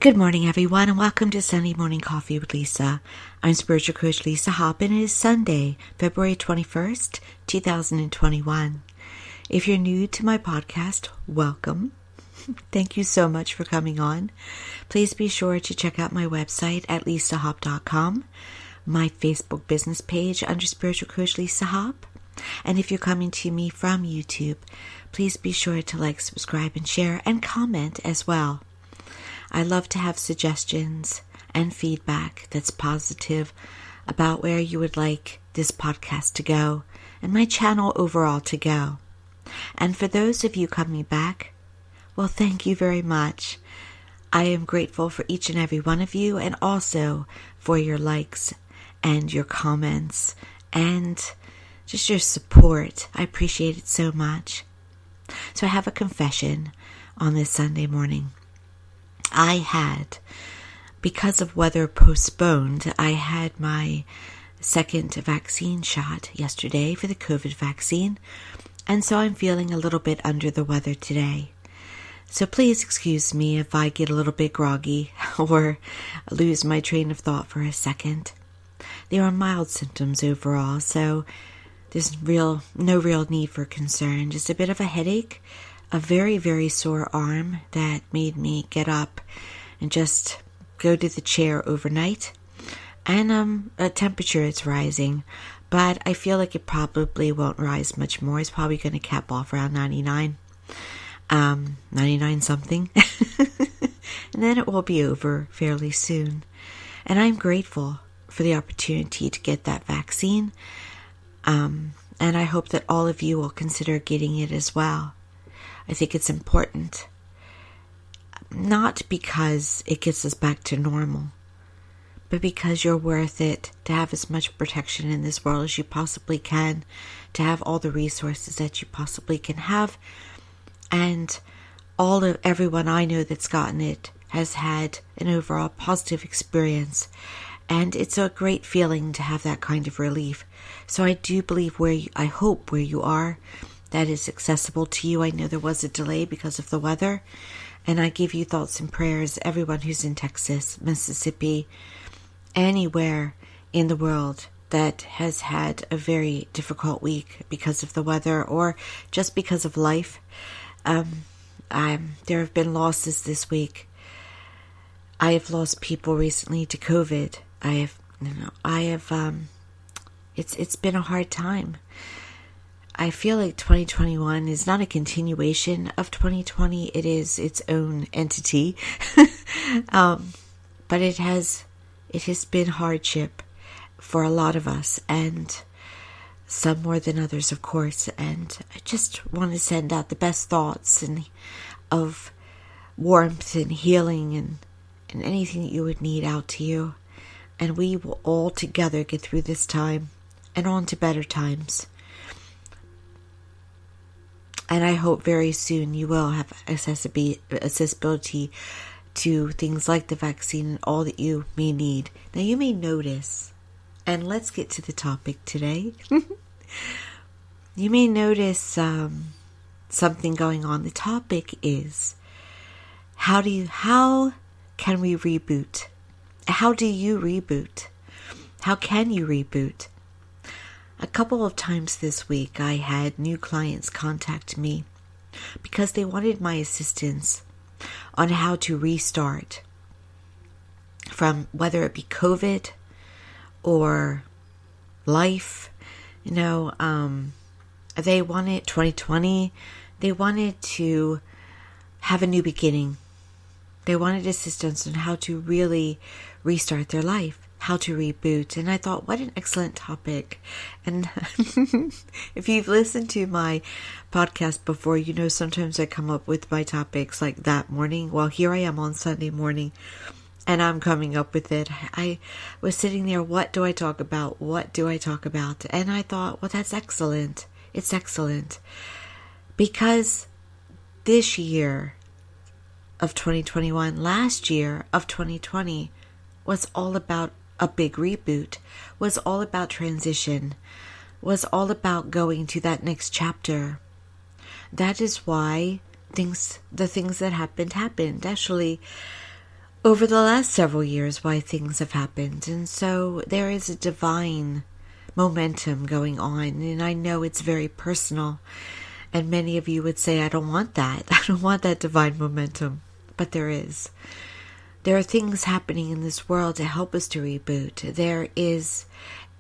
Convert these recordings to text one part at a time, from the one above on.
Good morning, everyone, and welcome to Sunday Morning Coffee with Lisa. I'm Spiritual Coach Lisa Hopp, and it is Sunday, February 21st, 2021. If you're new to my podcast, welcome. Thank you so much for coming on. Please be sure to check out my website at lisahopp.com, my Facebook business page under Spiritual Coach Lisa Hopp, and if you're coming to me from YouTube, please be sure to like, subscribe, and share, and comment as well. I love to have suggestions and feedback that's positive about where you would like this podcast to go and my channel overall to go. And for those of you coming back, well, thank you very much. I am grateful for each and every one of you, and also for your likes and your comments and just your support. I appreciate it so much. So I have a confession on this Sunday morning. I had, because of weather postponed, I had my second vaccine shot yesterday for the COVID vaccine, and so I'm feeling a little bit under the weather today. So please excuse me if I get a little bit groggy or lose my train of thought for a second. There are mild symptoms overall, so there's no real need for concern. Just a bit of a headache, a very, very sore arm that made me get up and just go to the chair overnight. And a temperature is rising, but I feel like it probably won't rise much more. It's probably going to cap off around 99 something. And then it will be over fairly soon. And I'm grateful for the opportunity to get that vaccine. And I hope that all of you will consider getting it as well. I think it's important, not because it gets us back to normal, but because you're worth it to have as much protection in this world as you possibly can, to have all the resources that you possibly can have. And everyone I know that's gotten it has had an overall positive experience. And it's a great feeling to have that kind of relief. So I do believe I hope where you are, that is accessible to you. I know there was a delay because of the weather, and I give you thoughts and prayers, everyone who's in Texas, Mississippi, anywhere in the world that has had a very difficult week because of the weather or just because of life. There have been losses this week. I have lost people recently to COVID. It's been a hard time. I feel like 2021 is not a continuation of 2020. It is its own entity. But it has been hardship for a lot of us, and some more than others, of course. And I just want to send out the best thoughts and of warmth and healing and anything that you would need out to you. And we will all together get through this time and on to better times. And I hope very soon you will have accessibility to things like the vaccine and all that you may need. Now you may notice, and let's get to the topic today. You may notice something going on. The topic is, how can we reboot? How do you reboot? How can you reboot? A couple of times this week, I had new clients contact me because they wanted my assistance on how to restart from whether it be COVID or life. They wanted 2020. They wanted to have a new beginning. They wanted assistance on how to really restart their life, how to reboot. And I thought, what an excellent topic. And if you've listened to my podcast before, you know sometimes I come up with my topics like that morning. Well, here I am on Sunday morning, and I'm coming up with it. I was sitting there, what do I talk about? What do I talk about? And I thought, well, that's excellent. It's excellent. Because this year of 2021, last year of 2020, was all about a big reboot, was all about transition, was all about going to that next chapter. That is why the things that happened. Actually, over the last several years why things have happened. And so there is a divine momentum going on. And I know it's very personal. And many of you would say, I don't want that. I don't want that divine momentum. But there is. There are things happening in this world to help us to reboot. There is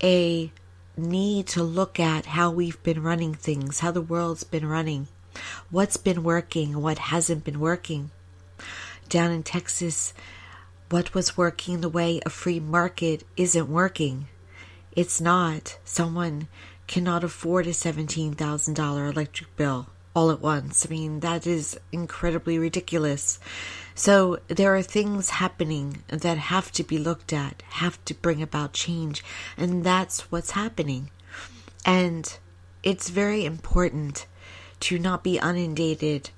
a need to look at how we've been running things, how the world's been running, what's been working, what hasn't been working. Down in Texas, what was working the way a free market isn't working. It's not. Someone cannot afford a $17,000 electric bill all at once. I mean, that is incredibly ridiculous. So there are things happening that have to be looked at, have to bring about change. And that's what's happening. And it's very important to not be inundated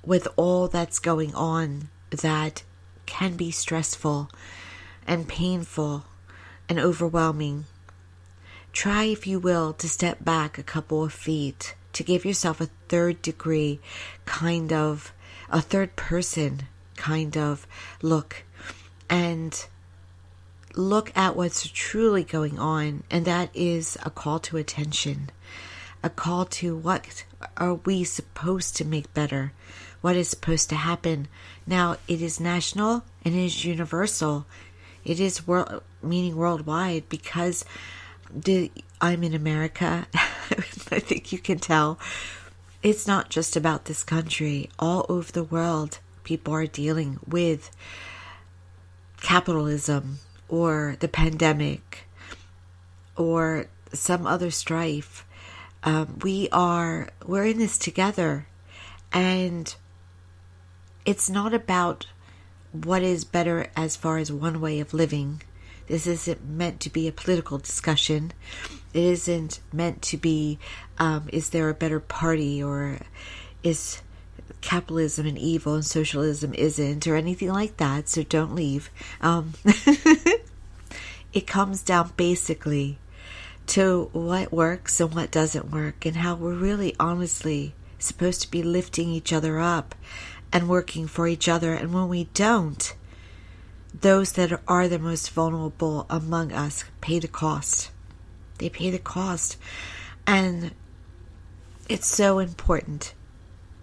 with all that's going on that can be stressful and painful and overwhelming. Try, if you will, to step back a couple of feet, to give yourself a third degree kind of, a third person kind of look, and look at what's truly going on. And that is a call to attention, a call to what are we supposed to make better, what is supposed to happen. Now, it is national and it is universal. It is meaning worldwide, because I'm in America. I think you can tell. It's not just about this country. All over the world, people are dealing with capitalism or the pandemic or some other strife. We're in this together, and it's not about what is better as far as one way of living. This isn't meant to be a political discussion. It isn't meant to be, is there a better party, or is capitalism and evil and socialism isn't, or anything like that. So don't leave. It comes down basically to what works and what doesn't work, and how we're really honestly supposed to be lifting each other up and working for each other. And when we don't, those that are the most vulnerable among us pay the cost. They pay the cost. And it's so important.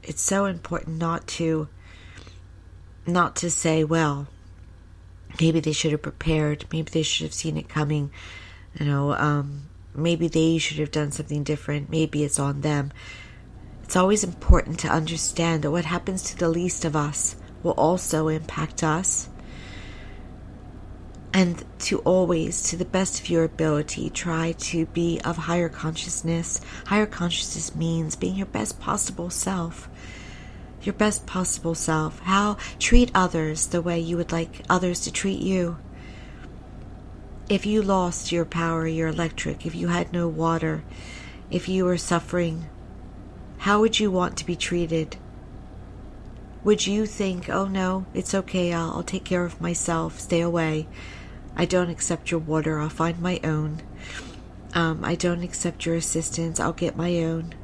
It's so important not to say, well, maybe they should have prepared. Maybe they should have seen it coming. Maybe they should have done something different. Maybe it's on them. It's always important to understand that what happens to the least of us will also impact us. And to always, to the best of your ability, try to be of higher consciousness. Higher consciousness means being your best possible self. Your best possible self. How treat others the way you would like others to treat you. If you lost your power, your electric, if you had no water, if you were suffering, how would you want to be treated? Would you think, oh no, it's okay, I'll take care of myself, stay away. I don't accept your water, I'll find my own. I don't accept your assistance, I'll get my own.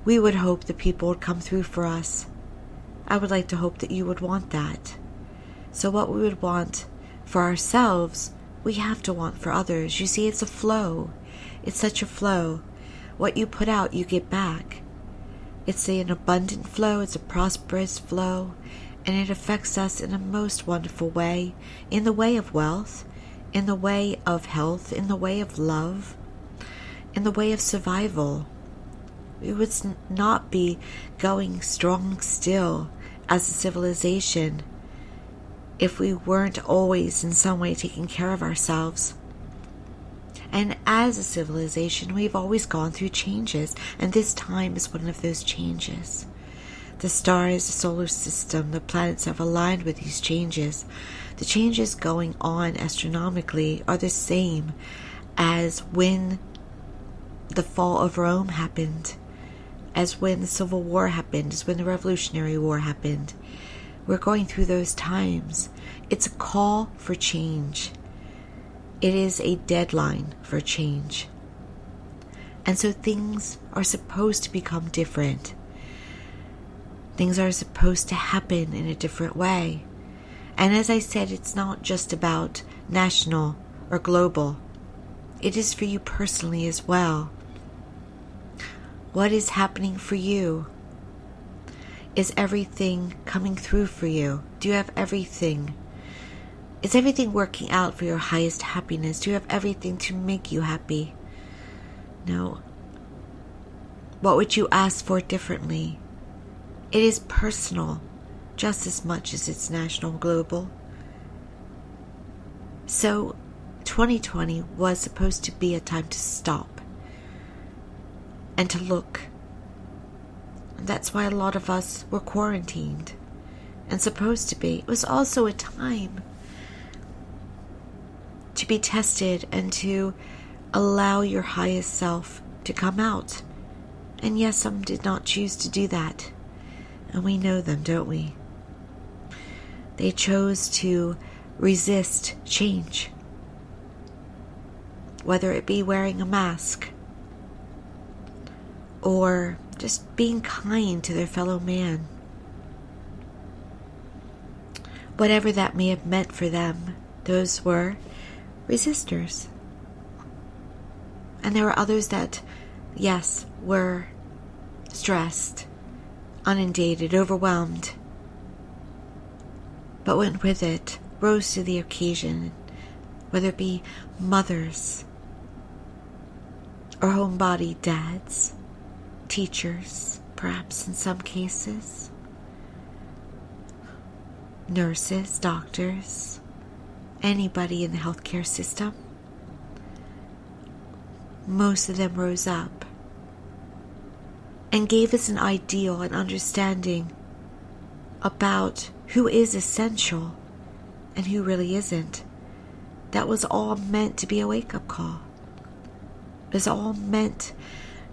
We would hope that people would come through for us. I would like to hope that you would want that. So what we would want for ourselves, we have to want for others. You see, it's a flow. It's such a flow. What you put out, you get back. It's an abundant flow, it's a prosperous flow, and it affects us in a most wonderful way, in the way of wealth, in the way of health, in the way of love, in the way of survival. We would not be going strong still as a civilization if we weren't always in some way taking care of ourselves. And as a civilization, we've always gone through changes, and this time is one of those changes. The stars, the solar system, the planets have aligned with these changes. The changes going on astronomically are the same as when the fall of Rome happened, as when the Civil War happened, as when the Revolutionary War happened. We're going through those times. It's a call for change. It is a deadline for change. And so things are supposed to become different. Things are supposed to happen in a different way. And as I said, it's not just about national or global. It is for you personally as well. What is happening for you? Is everything coming through for you? Do you have everything? Is everything working out for your highest happiness? Do you have everything to make you happy? No. What would you ask for differently? It is personal, just as much as it's national and global. So, 2020 was supposed to be a time to stop and to look. That's why a lot of us were quarantined and supposed to be. It was also a time to be tested and to allow your highest self to come out. And yes, some did not choose to do that. And we know them, don't we? They chose to resist change. Whether it be wearing a mask or just being kind to their fellow man. Whatever that may have meant for them, those were resistors. And there were others that, yes, were stressed, inundated, overwhelmed, but went with it, rose to the occasion, whether it be mothers or homebody dads, teachers, perhaps in some cases, nurses, doctors, anybody in the healthcare system. Most of them rose up and gave us an ideal, an understanding about who is essential and who really isn't. That was all meant to be a wake-up call. It was all meant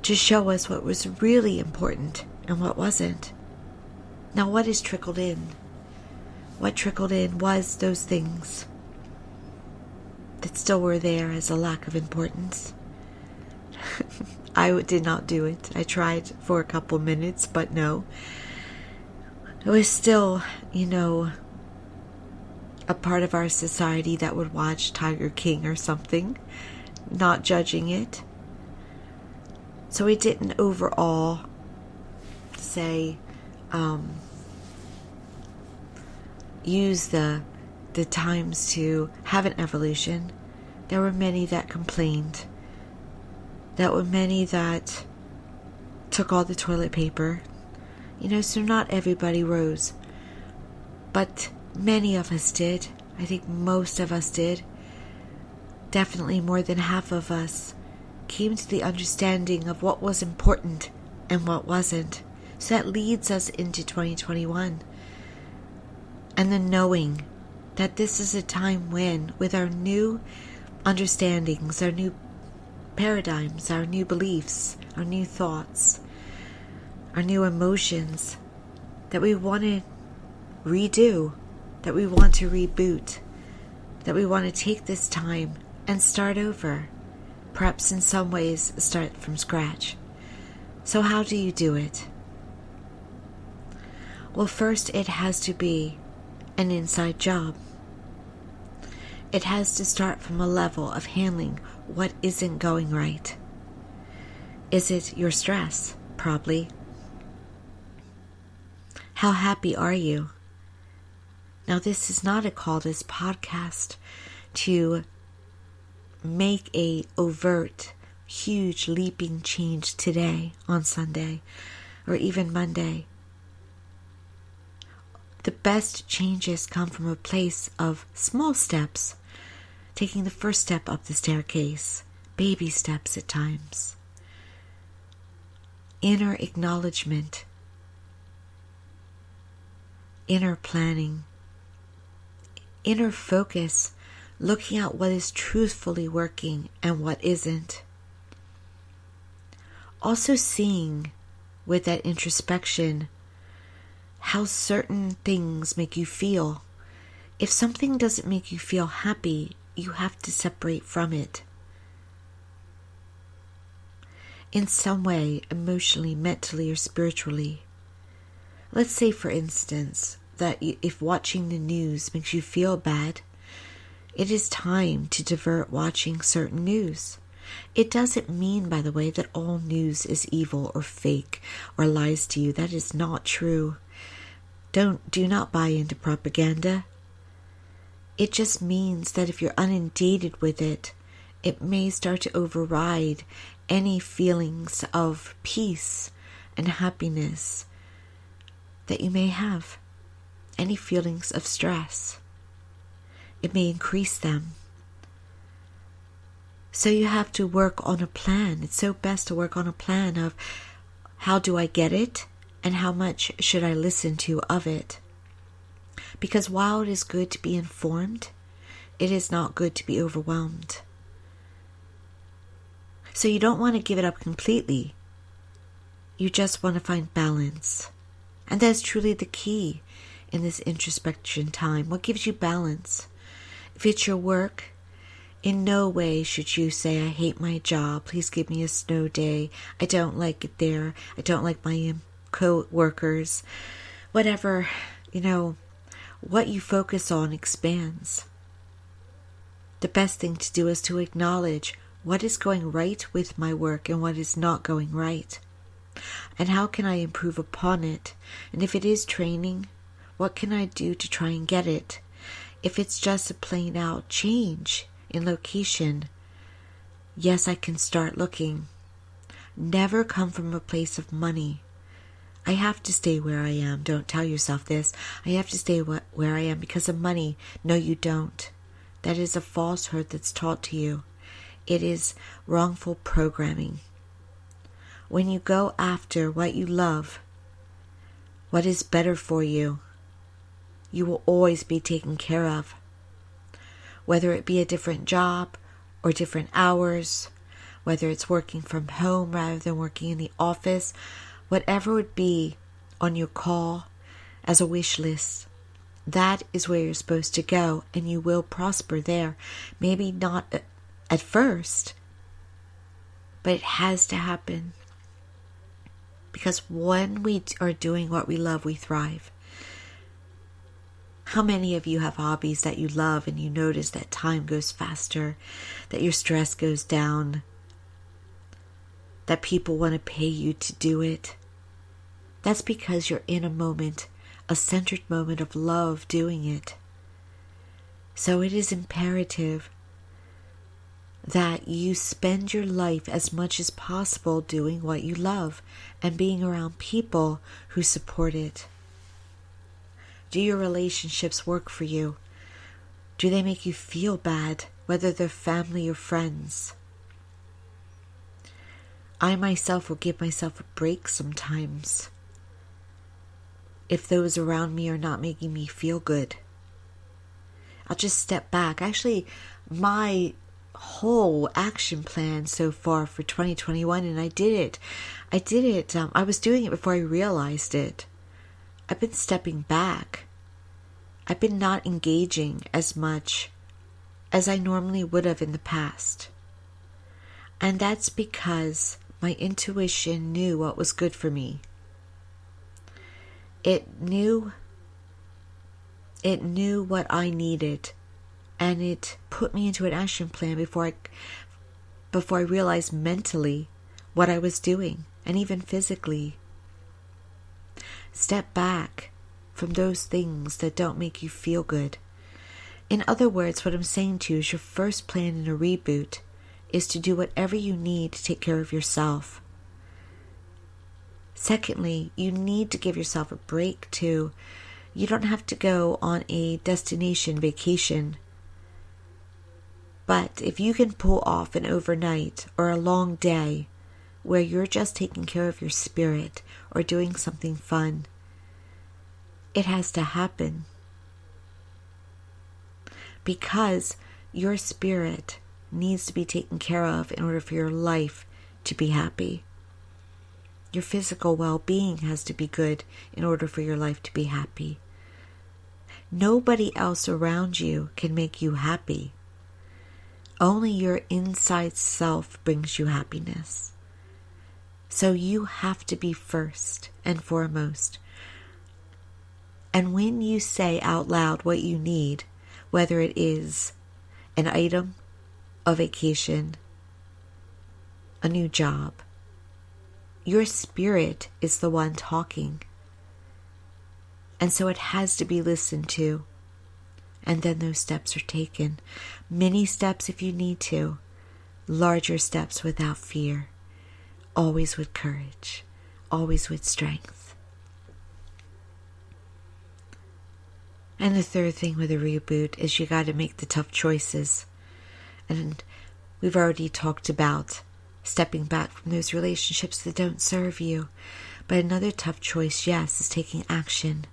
to show us what was really important and what wasn't. Now, what has trickled in? What trickled in was those things that still were there as a lack of importance. I did not do it. I tried for a couple minutes, but no. It was still, a part of our society that would watch Tiger King or something, not judging it. So we didn't overall say, use the times to have an evolution. There were many that complained. There were many that took all the toilet paper. So not everybody rose. But many of us did. I think most of us did. Definitely more than half of us came to the understanding of what was important and what wasn't. So that leads us into 2021. And the knowing that this is a time when, with our new understandings, our new paradigms, our new beliefs, our new thoughts, our new emotions, that we want to redo, that we want to reboot, that we want to take this time and start over. Perhaps in some ways start from scratch. So how do you do it? Well, first it has to be an inside job. It has to start from a level of handling what isn't going right. Is it your stress? Probably. How happy are you? Now, this is not a call, this podcast, to make a overt, huge, leaping change today on Sunday or even Monday. The best changes come from a place of small steps, taking the first step up the staircase, baby steps at times. Inner acknowledgement, inner planning, inner focus, looking at what is truthfully working and what isn't. Also seeing with that introspection how certain things make you feel. If something doesn't make you feel happy, you have to separate from it. In some way, emotionally, mentally, or spiritually. Let's say, for instance, that if watching the news makes you feel bad, it is time to divert watching certain news. It doesn't mean, by the way, that all news is evil or fake or lies to you. That is not true. Do not buy into propaganda. It just means that if you're inundated with it, it may start to override any feelings of peace and happiness that you may have. Any feelings of stress. It may increase them. So you have to work on a plan. It's so best to work on a plan of how do I get it and how much should I listen to of it. Because while it is good to be informed, it is not good to be overwhelmed. So you don't want to give it up completely. You just want to find balance. And that's truly the key in this introspection time. What gives you balance? If it's your work, in no way should you say, I hate my job, please give me a snow day, I don't like it there, I don't like my co-workers. Whatever, what you focus on expands. The best thing to do is to acknowledge what is going right with my work and what is not going right. And how can I improve upon it? And if it is training, what can I do to try and get it? If it's just a plain out change in location, yes, I can start looking. Never come from a place of money. I have to stay where I am. Don't tell yourself this. I have to stay where I am because of money. No, you don't. That is a falsehood that's taught to you. It is wrongful programming. When you go after what you love, what is better for you, you will always be taken care of. Whether it be a different job or different hours, whether it's working from home rather than working in the office, whatever would be on your call as a wish list, that is where you're supposed to go, and you will prosper there. Maybe not at first, but it has to happen. Because when we are doing what we love, we thrive. How many of you have hobbies that you love and you notice that time goes faster, that your stress goes down, that people want to pay you to do it? That's because you're in a moment, a centered moment of love doing it. So it is imperative that you spend your life as much as possible doing what you love and being around people who support it. Do your relationships work for you? Do they make you feel bad, whether they're family or friends? I myself will give myself a break sometimes if those around me are not making me feel good. I'll just step back. Actually, my whole action plan so far for 2021, and I did it. I was doing it before I realized it. I've been stepping back. I've been not engaging as much as I normally would have in the past. And that's because my intuition knew what was good for me. It knew what I needed, and it put me into an action plan before I realized mentally what I was doing, and even physically. Step back from those things that don't make you feel good. In other words, what I'm saying to you is your first plan in a reboot is to do whatever you need to take care of yourself. Secondly, you need to give yourself a break too. You don't have to go on a destination vacation. But if you can pull off an overnight or a long day where you're just taking care of your spirit or doing something fun, it has to happen. Because your spirit needs to be taken care of in order for your life to be happy. Your physical well-being has to be good in order for your life to be happy. Nobody else around you can make you happy. Only your inside self brings you happiness. So you have to be first and foremost. And when you say out loud what you need, whether it is an item, a vacation, a new job, your spirit is the one talking. And so it has to be listened to. And then those steps are taken. Many steps if you need to. Larger steps without fear. Always with courage. Always with strength. And the third thing with a reboot is you got to make the tough choices. And we've already talked about stepping back from those relationships that don't serve you. But another tough choice, yes, is taking action.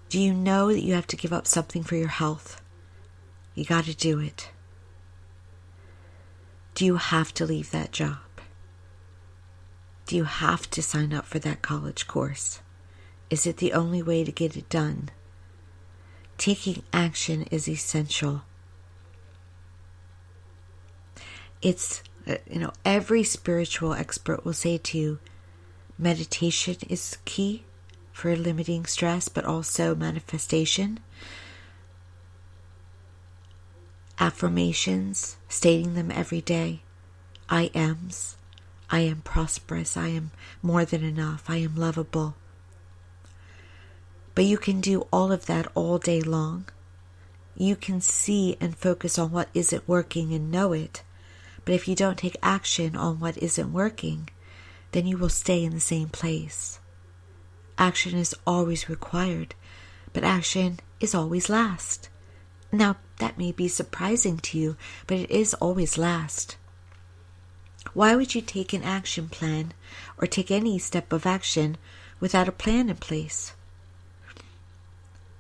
Do you know that you have to give up something for your health? You got to do it. Do you have to leave that job? Do you have to sign up for that college course? Is it the only way to get it done? Taking action is essential. It's, every spiritual expert will say to you, meditation is key for limiting stress, but also manifestation. Affirmations, stating them every day. I am prosperous. I am more than enough. I am lovable. But you can do all of that all day long. You can see and focus on what isn't working and know it. But if you don't take action on what isn't working, then you will stay in the same place. Action is always required, but action is always last. Now, that may be surprising to you, but it is always last. Why would you take an action plan or take any step of action without a plan in place?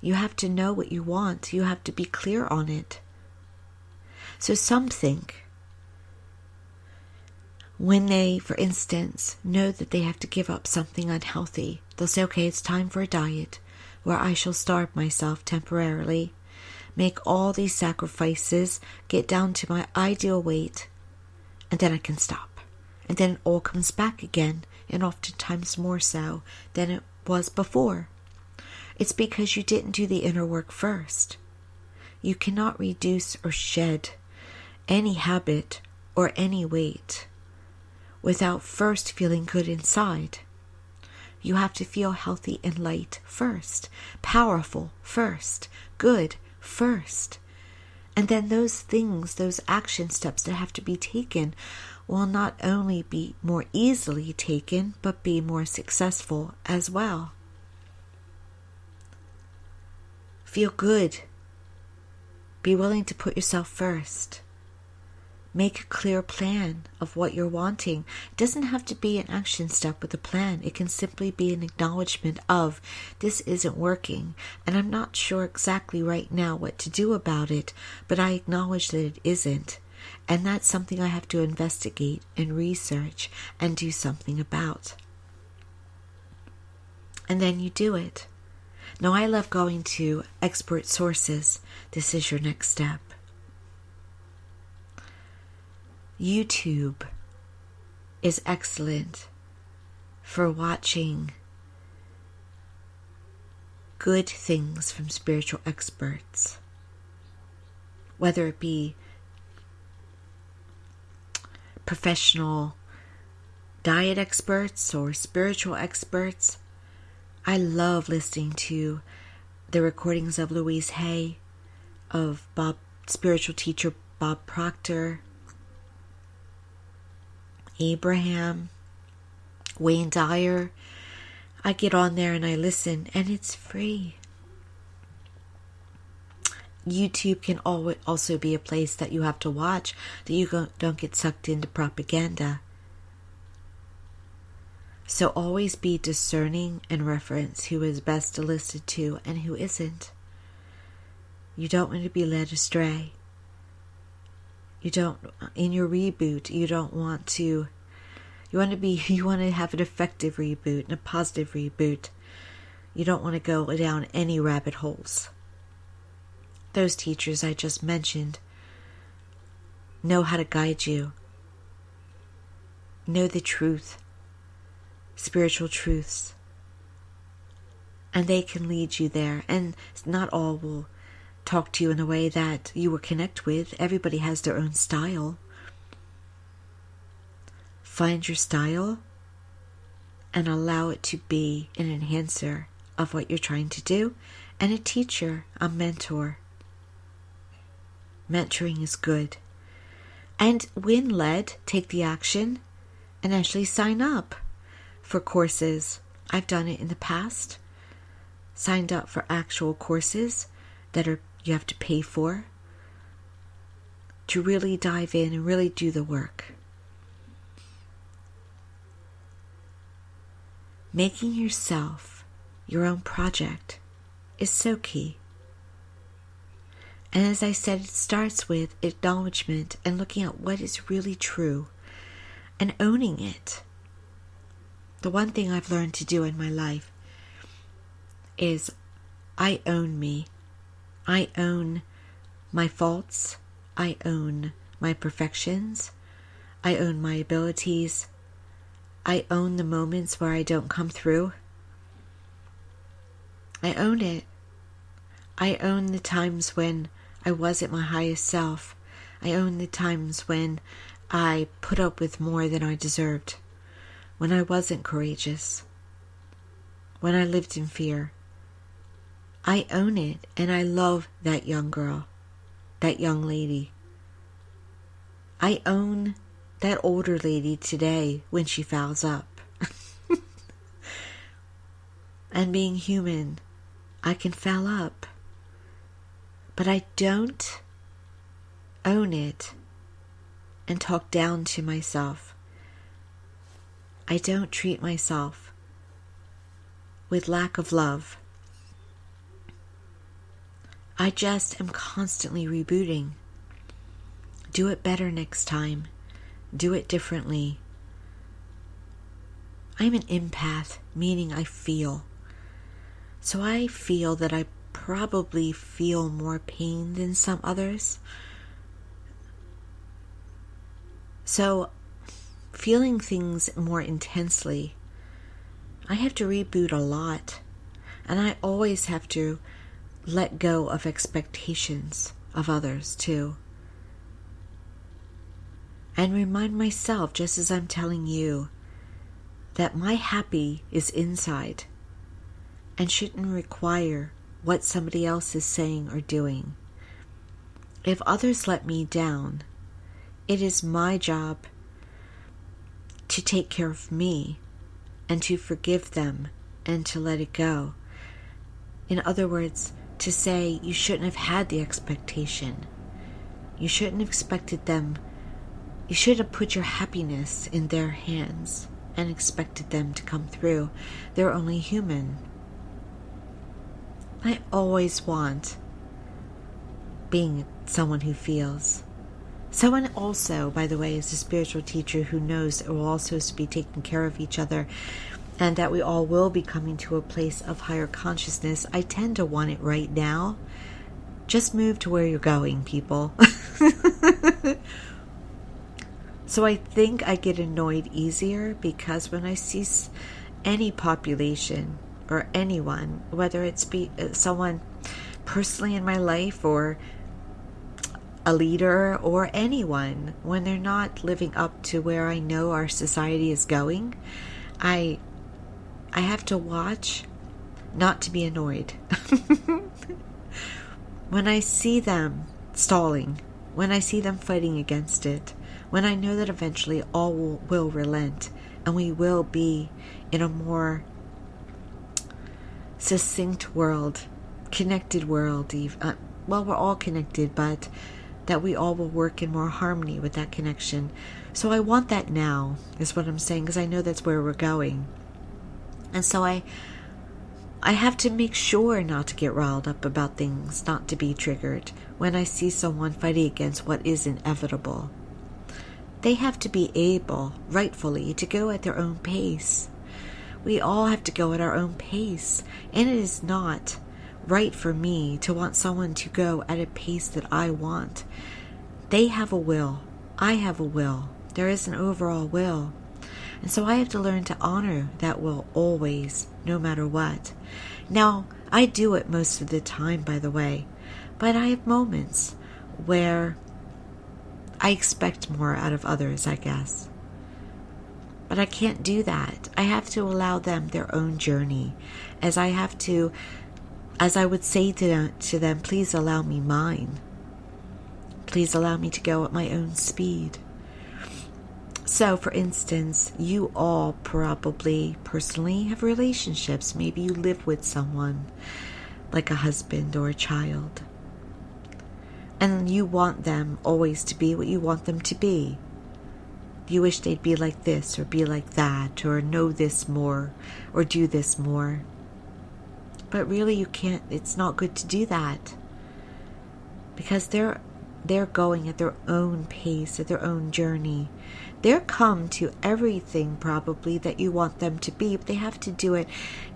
You have to know what you want. You have to be clear on it. So some think, when they, for instance, know that they have to give up something unhealthy, they'll say, okay, it's time for a diet where I shall starve myself temporarily, make all these sacrifices, get down to my ideal weight, and then I can stop. And then it all comes back again, and oftentimes more so than it was before. It's because you didn't do the inner work first. You cannot reduce or shed any habit or any weight without first feeling good inside. You have to feel healthy and light first, powerful first, good first. And then those things, those action steps that have to be taken will not only be more easily taken, but be more successful as well. Feel good. Be willing to put yourself first. Make a clear plan of what you're wanting. It doesn't have to be an action step with a plan. It can simply be an acknowledgement of, this isn't working, and I'm not sure exactly right now what to do about it, but I acknowledge that it isn't. And that's something I have to investigate and research and do something about. And then you do it. Now, I love going to expert sources. This is your next step. YouTube is excellent for watching good things from spiritual experts, whether it be professional diet experts or spiritual experts. I love listening to the recordings of Louise Hay, of spiritual teacher Bob Proctor, Abraham, Wayne Dyer. I get on there and I listen, and it's free. YouTube can also be a place that you have to watch, that you don't get sucked into propaganda. So always be discerning and reference who is best to listen to and who isn't. You don't want to be led astray. In your reboot, you want to have an effective reboot and a positive reboot. You don't want to go down any rabbit holes. Those teachers I just mentioned know how to guide you. Know the truth, spiritual truths, and they can lead you there. And not all will talk to you in a way that you will connect with. Everybody has their own style. Find your style and allow it to be an enhancer of what you're trying to do, and a teacher, a mentor. Mentoring is good. And when led, take the action and actually sign up for courses. I've done it in the past. Signed up for actual courses that you have to pay for to really dive in and really do the work. Making yourself your own project is so key. And as I said, it starts with acknowledgement and looking at what is really true and owning it. The one thing I've learned to do in my life is I own me. I own my faults. I own my perfections. I own my abilities. I own the moments where I don't come through. I own it. I own the times when I wasn't my highest self. I own the times when I put up with more than I deserved. When I wasn't courageous. When I lived in fear. I own it, and I love that young girl, that young lady. I own that older lady today when she fouls up. And being human, I can foul up. But I don't own it and talk down to myself. I don't treat myself with lack of love. I just am constantly rebooting. Do it better next time. Do it differently. I'm an empath, meaning I feel. So I feel that I probably feel more pain than some others. So feeling things more intensely, I have to reboot a lot. And I always have to let go of expectations of others too. And remind myself, just as I'm telling you, that my happy is inside and shouldn't require what somebody else is saying or doing. If others let me down, it is my job to take care of me and to forgive them and to let it go. In other words, to say you shouldn't have had the expectation. You shouldn't have expected them. You should have put your happiness in their hands and expected them to come through. They're only human. I always want being someone who feels. Someone also, by the way, is a spiritual teacher who knows that we're all supposed to be taking care of each other and that we all will be coming to a place of higher consciousness. I tend to want it right now. Just move to where you're going, people. So I think I get annoyed easier because when I see any population or anyone, whether it's someone personally in my life or a leader or anyone, when they're not living up to where I know our society is going, I have to watch not to be annoyed. When I see them stalling, when I see them fighting against it, when I know that eventually all will relent and we will be in a more succinct world, connected world. Well, we're all connected, but that we all will work in more harmony with that connection. So I want that now, is what I'm saying, because I know that's where we're going. And so I have to make sure not to get riled up about things, not to be triggered when I see someone fighting against what is inevitable. They have to be able, rightfully, to go at their own pace. We all have to go at our own pace. And it is not right for me to want someone to go at a pace that I want. They have a will. I have a will. There is an overall will. And so I have to learn to honor that will always, no matter what. Now, I do it most of the time, by the way, but I have moments where I expect more out of others, I guess. But I can't do that. I have to allow them their own journey, as I would say to them, please allow me mine. Please allow me to go at my own speed. So, for instance, you all probably personally have relationships. Maybe you live with someone, like a husband or a child. And you want them always to be what you want them to be. You wish they'd be like this or be like that, or know this more or do this more. But really you can't, it's not good to do that. Because they're going at their own pace, at their own journey. They'll come to everything probably that you want them to be, but they have to do it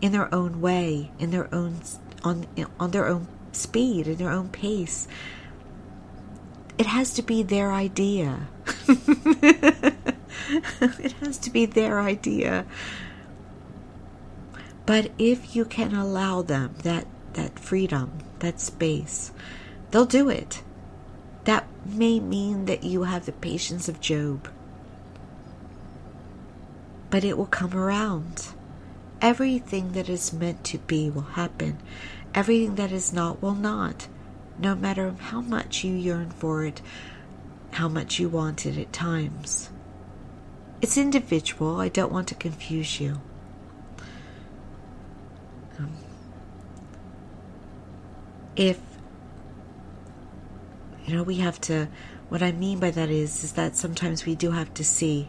in their own way, in their own on their own speed, in their own pace. It has to be their idea. It has to be their idea. But if you can allow them that freedom, that space, they'll do it. That may mean that you have the patience of Job. But it will come around. Everything that is meant to be will happen. Everything that is not will not. No matter how much you yearn for it, how much you want it at times. It's individual. I don't want to confuse you. We have to, what I mean by that is that sometimes we do have to see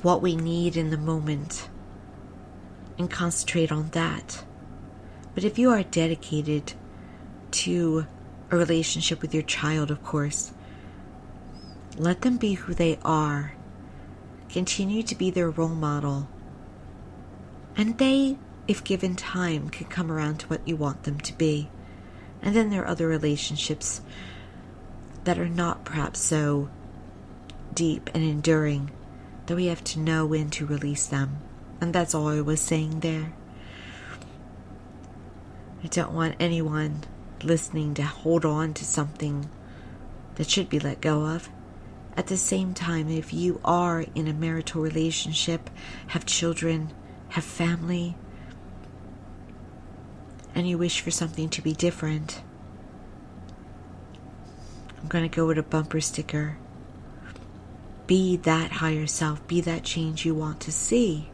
what we need in the moment and concentrate on that. But if you are dedicated to a relationship with your child, of course, let them be who they are. Continue to be their role model. And they, if given time, can come around to what you want them to be. And then there are other relationships that are not perhaps so deep and enduring that we have to know when to release them. And that's all I was saying there. I don't want anyone listening to hold on to something that should be let go of. At the same time, if you are in a marital relationship, have children, have family, and you wish for something to be different, I'm going to go with a bumper sticker. Be that higher self. Be that change you want to see.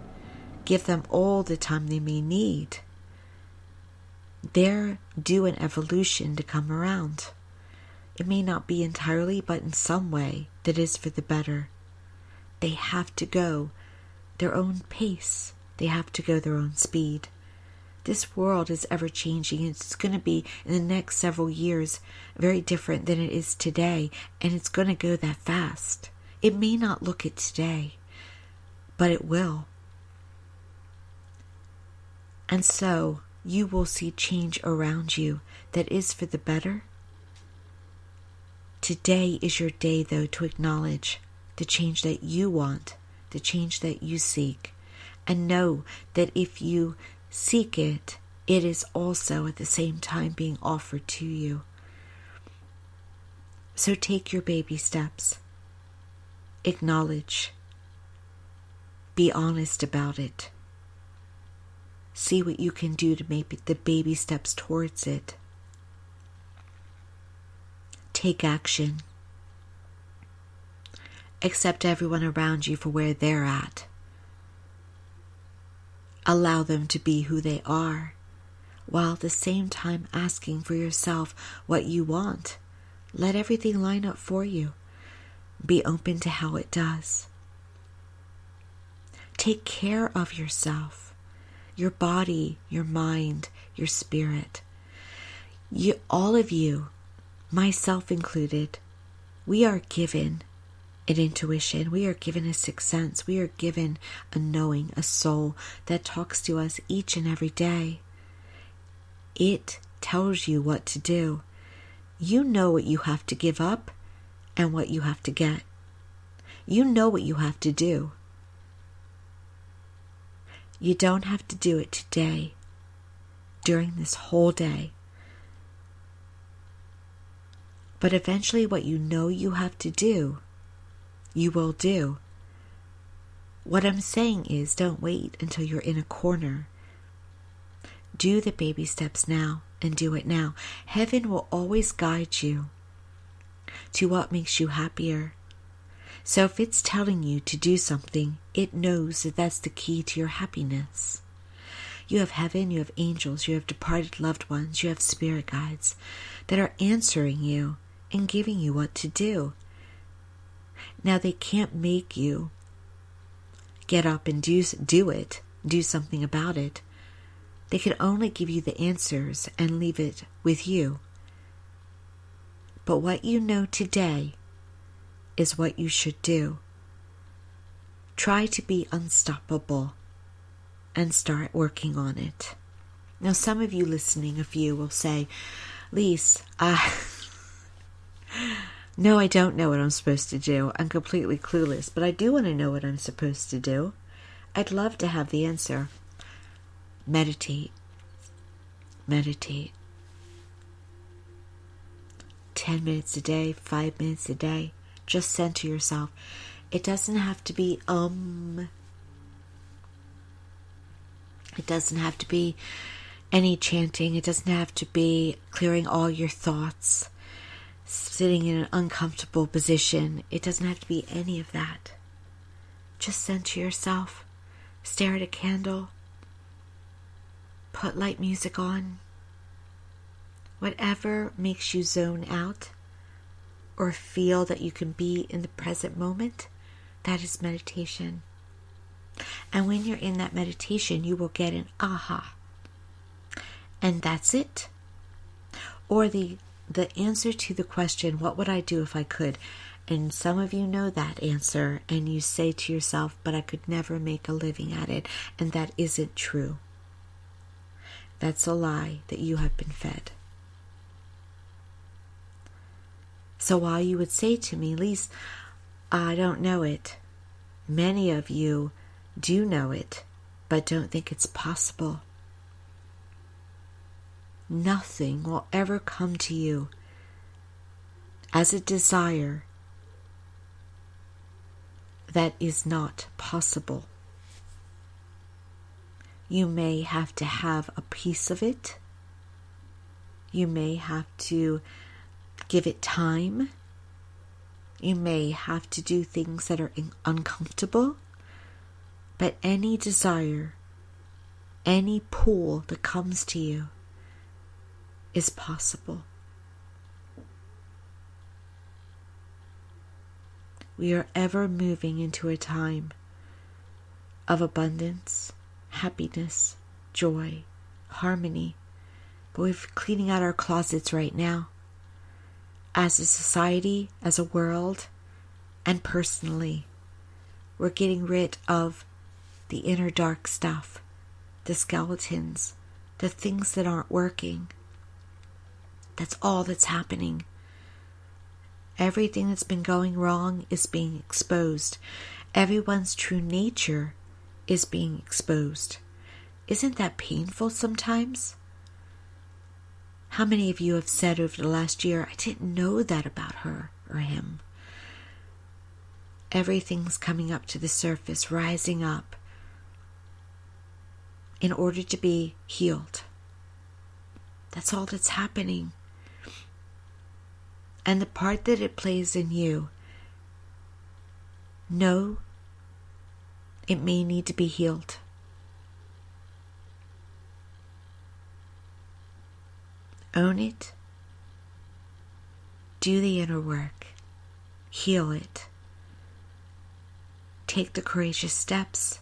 Give them all the time they may need. They're due an evolution to come around. It may not be entirely, but in some way that is for the better. They have to go their own pace. They have to go their own speed. This world is ever changing. It's going to be, in the next several years, very different than it is today. And it's going to go that fast. It may not look it today, but it will. And so, you will see change around you that is for the better. Today is your day, though, to acknowledge the change that you want, the change that you seek. And know that if you seek it, it is also at the same time being offered to you. So take your baby steps. Acknowledge. Be honest about it. See what you can do to make the baby steps towards it. Take action. Accept everyone around you for where they're at. Allow them to be who they are, while at the same time asking for yourself what you want. Let everything line up for you. Be open to how it does. Take care of yourself, your body, your mind, your spirit. All of you, myself included, we are given an intuition. We are given a sixth sense. We are given a knowing, a soul that talks to us each and every day. It tells you what to do. You know what you have to give up and what you have to get. You know what you have to do. You don't have to do it today, during this whole day. But eventually what you know you have to do, you will do. What I'm saying is, don't wait until you're in a corner. Do the baby steps now and do it now. Heaven will always guide you to what makes you happier. So if it's telling you to do something, it knows that that's the key to your happiness. You have heaven, you have angels, you have departed loved ones, you have spirit guides that are answering you and giving you what to do. Now they can't make you get up and do it, do something about it. They can only give you the answers and leave it with you. But what you know today is what you should do. Try to be unstoppable and start working on it. Now some of you listening, a few will say, Lise, no, I don't know what I'm supposed to do. I'm completely clueless, but I do want to know what I'm supposed to do. I'd love to have the answer. Meditate. Meditate. 10 minutes a day, 5 minutes a day. Just center yourself. It doesn't have to be It doesn't have to be any chanting. It doesn't have to be clearing all your thoughts, sitting in an uncomfortable position. It doesn't have to be any of that. Just center yourself. Stare at a candle. Put light music on. Whatever makes you zone out or feel that you can be in the present moment, that is meditation. And when you're in that meditation, you will get an aha. And that's it. Or the answer to the question, what would I do if I could? And some of you know that answer, and you say to yourself, but I could never make a living at it. And that isn't true. That's a lie that you have been fed. So while you would say to me, Lise, I don't know it. Many of you do know it, but don't think it's possible. Nothing will ever come to you as a desire that is not possible. You may have to have a piece of it. You may have to give it time. You may have to do things that are uncomfortable. But any desire, any pull that comes to you is possible. We are ever moving into a time of abundance, happiness, joy, harmony. But we're cleaning out our closets right now. As a society, as a world, and personally, we're getting rid of the inner dark stuff, the skeletons, the things that aren't working. That's all that's happening. Everything that's been going wrong is being exposed. Everyone's true nature is being exposed. Isn't that painful sometimes? How many of you have said over the last year, I didn't know that about her or him? Everything's coming up to the surface, rising up in order to be healed. That's all that's happening. And the part that it plays in you, know it may need to be healed. Own it. Do the inner work. Heal it. Take the courageous steps.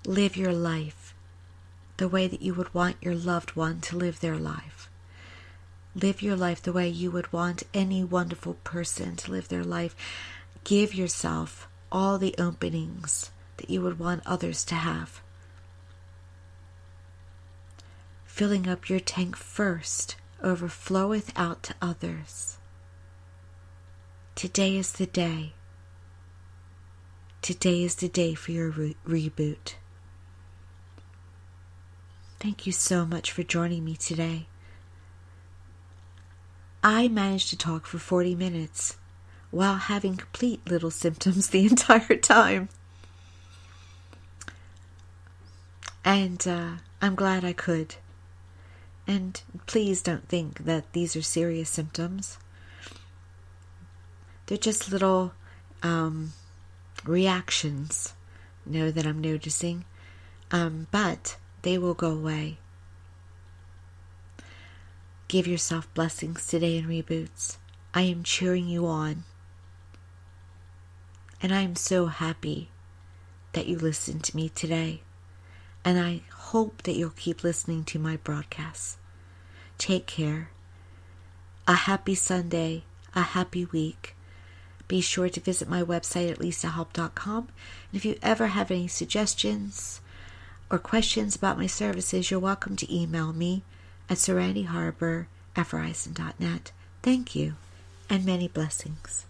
Live your life the way that you would want your loved one to live their life. Live your life the way you would want any wonderful person to live their life. Give yourself all the openings that you would want others to have. Filling up your tank first overfloweth out to others. Today is the day. Today is the day for your reboot. Thank you so much for joining me today. I managed to talk for 40 minutes while having complete little symptoms the entire time. And I'm glad I could. And please don't think that these are serious symptoms. They're just little reactions, that I'm noticing. But they will go away. Give yourself blessings today in reboots. I am cheering you on. And I am so happy that you listened to me today. And I hope that you'll keep listening to my broadcasts. Take care. A happy Sunday. A happy week. Be sure to visit my website at lisahelp.com. And if you ever have any suggestions or questions about my services, you're welcome to email me at serenity.harbor@verizon.net. Thank you, and many blessings.